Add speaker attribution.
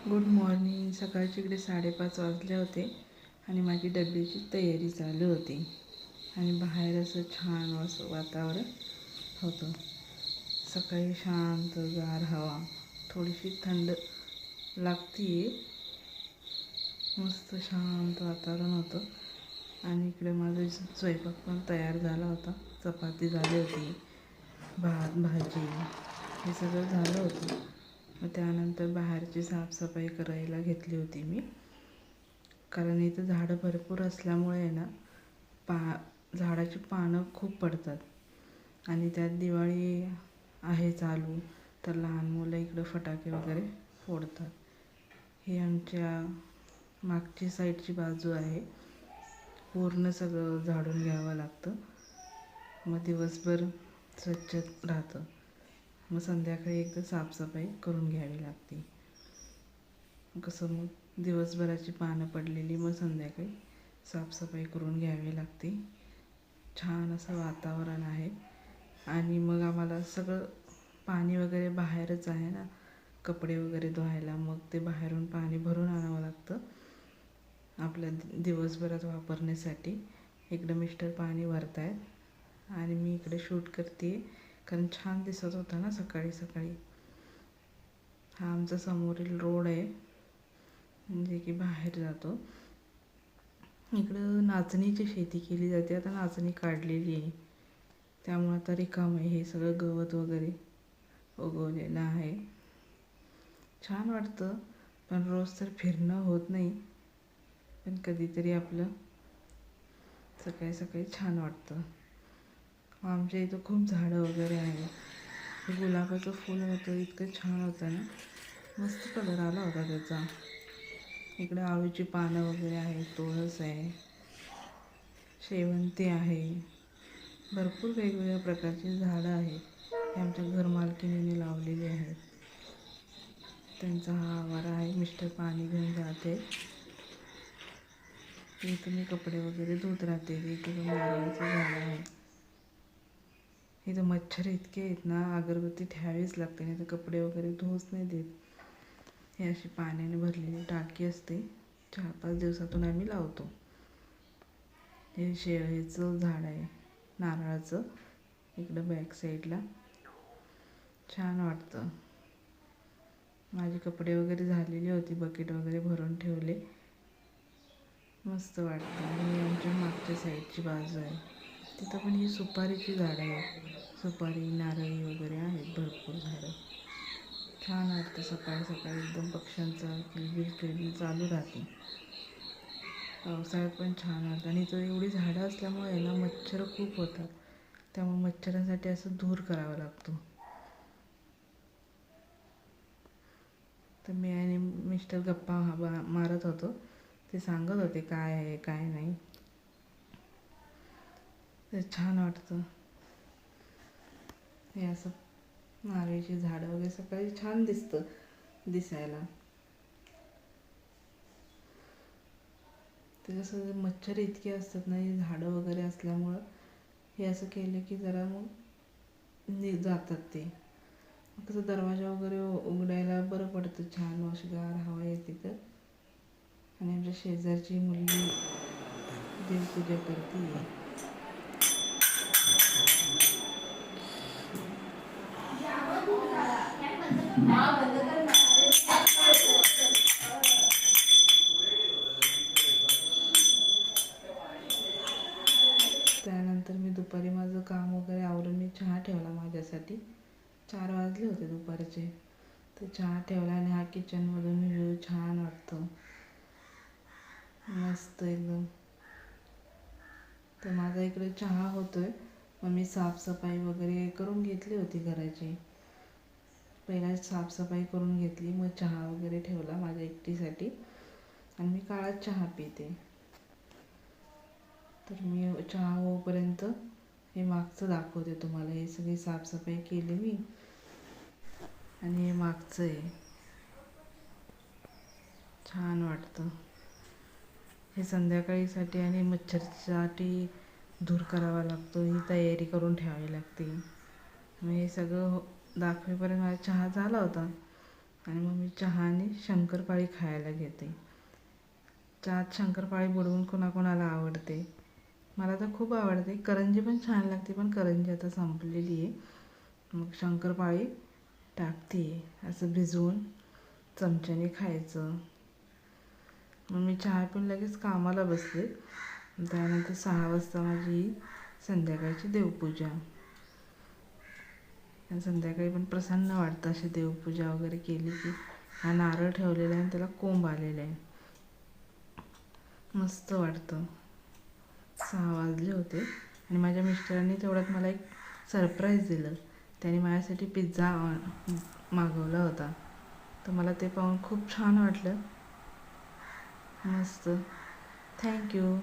Speaker 1: Good morning. सकाळची इकडे 5:30 वाजले होते आणि माझी डब्याची तयारी चालू होती आणि बाहेर असं छान असं वातावरण होतं. सकाळी शांत गार हवा, थोडीशी थंड लागते, मस्त शांत वातावरण होतं. आणि इकडे माझा स्वयंपाक पण तयार झाला होता. चपाती झाली होती, भात भाजी हे सगळं झालं होतं. मग त्यानंतर बाहेरची साफसफाई करायला घेतली होती मी, कारण इथं झाडं भरपूर असल्यामुळे ना झाडाची पानं खूप पडतात आणि त्यात दिवाळी आहे चालू, तर लहान मुलं इकडं फटाके वगैरे फोडतात. ही आमच्या मागची साईडची बाजू आहे. पूर्ण सगळं झाडून घ्यावं लागतं, मग दिवसभर स्वच्छ राहतं. मग संध्याकाळी एकदा साफसफाई करून घ्यावी लागते. कसं मग दिवसभराची पानं पडलेली मग संध्याकाळी साफसफाई करून घ्यावी लागते. छान असं वातावरण आहे आणि मग आम्हाला सगळं पाणी वगैरे बाहेरच आहे ना, कपडे वगैरे धुवायला. मग ते बाहेरून पाणी भरून आणावं लागतं आपल्या दिवसभरात वापरण्यासाठी. इकडं मिस्टर पाणी भरत आहेत आणि मी इकडे शूट करते, कारण छान दिसत होता ना सकाळी सकाळी. हा आमचा समोरील रोड आहे, म्हणजे की बाहेर जातो. इकडं नाचणीची शेती केली जाते. आता नाचणी काढलेली आहे, त्यामुळे आता रिकाम आहे. हे सगळं गवत वगैरे उगवलेलं आहे. छान वाटतं, पण रोज तर फिरणं होत नाही, पण कधीतरी आपलं सकाळी सकाळी छान वाटतं. आमच्या इथं खूप झाडं वगैरे आहे. हे गुलाबाचं फूल होतं, इतकं छान होतं ना, मस्त कलर आला होता त्याचा. इकडे आळूची पानं वगैरे आहेत, तुळस आहे, शेवंती आहे, भरपूर वेगवेगळ्या प्रकारची झाडं आहेत. हे आमच्या घरमालकीणीने लावलेली आहेत. त्यांचा हा आवारा आहे. मिस्टर पाणी घेऊन जाते. इथं मी कपडे वगैरे धुत राहते. इथं नारळाचं झाड आहे. इथं मच्छर इतके आहेत ना, अगरबत्ती ठेवावीच लागते, नाही तर कपडे वगैरे धुवूच नाही देत. ही अशी पाण्याने भरलेली टाकी असते, 4-5 दिवसातून आम्ही लावतो. हे शेवळीचं झाड आहे नारळाचं, इकडं बॅक साईडला. छान वाटतं. माझे कपडे वगैरे झालेली होती, बकेट वगैरे भरून ठेवले, मस्त वाटतं. आणि आमच्या मागच्या साईडची बाजू आहे, तिथं पण ही सुपारीची झाडं आहेत. सुपारी नारळी वगैरे आहेत, भरपूर झाडं. छान वाटतं सकाळी सकाळी, एकदम पक्ष्यांचा किलबिल चालू राहते. पावसाळ्यात पण छान वाटतं. आणि इथं एवढी झाडं असल्यामुळे ना मच्छर खूप होतात, त्यामुळे मच्छरांसाठी असं दूर करावा लागतो. तर मी आणि मिस्टर गप्पा मारत होतो, ते सांगत होते काय आहे काय नाही. ते छान वाटतं. हे असं नारळीची झाडं वगैरे सकाळी छान दिसतं दिसायला. ते कसं मच्छर इतके असतात ना, हे झाडं वगैरे असल्यामुळं हे असं केलं की जरा मग जातात ते. कसं दरवाजा वगैरे उघडायला बरं पडतं, छान अशी गार हवा येते तर. आणि आमच्या शेजारची मुलगी देवपूजा करते. त्यानंतर मी दुपारी माझं काम वगैरे आवरून मी चहा ठेवला माझ्यासाठी. 4 वाजले होते दुपारचे. तर चहा ठेवला आणि हा किचनमधून व्ह्यू छान वाटतं, मस्त एकदम. तर माझा इकडे चहा होतोय, मग मी साफसफाई वगैरे करून घेतली होती घराची. पहिला साफसफाई करून घेतली, मग चहा वगैरे ठेवला माझ्या एकटीसाठी, आणि मी काळाच चहा पिते. तर मी चहा होईपर्यंत हे मागचं दाखवते तुम्हाला. हे सगळी साफसफाई केली मी, आणि हे मागचं आहे. छान वाटतं. हे संध्याकाळीसाठी आणि मच्छरसाठी दूर करावा लागतो, ही तयारी करून ठेवावी लागते. मग हे सगळं दाखवेपर्यंत माझा चहा झाला होता. आणि मग मी चहा आणि शंकरपाळी खायला घेते. चहात शंकरपाळी बुडवून कोणाकोणाला आवडते. मला तर खूप आवडते. करंजी पण छान लागते, पण करंजी आता संपलेली आहे. मग शंकरपाळी टाकते असं भिजवून चमच्याने खायचं. मग मी चहा पिऊन लगेच कामाला बसले. त्यानंतर 6 वाजता माझी संध्याकाळची देवपूजा. संध्याकाळी पण प्रसन्न वाटतं अशी देवपूजा वगैरे केली की. हा नारळ ठेवलेला आहे आणि त्याला कोंब आलेला आहे, मस्त वाटतं. 6 वाजले होते आणि माझ्या मिस्टरांनी तेवढ्यात मला एक सरप्राईज दिलं. त्याने माझ्यासाठी पिझ्झा मागवला होता. तर मला ते पाहून खूप छान वाटलं. मस्त. थँक्यू.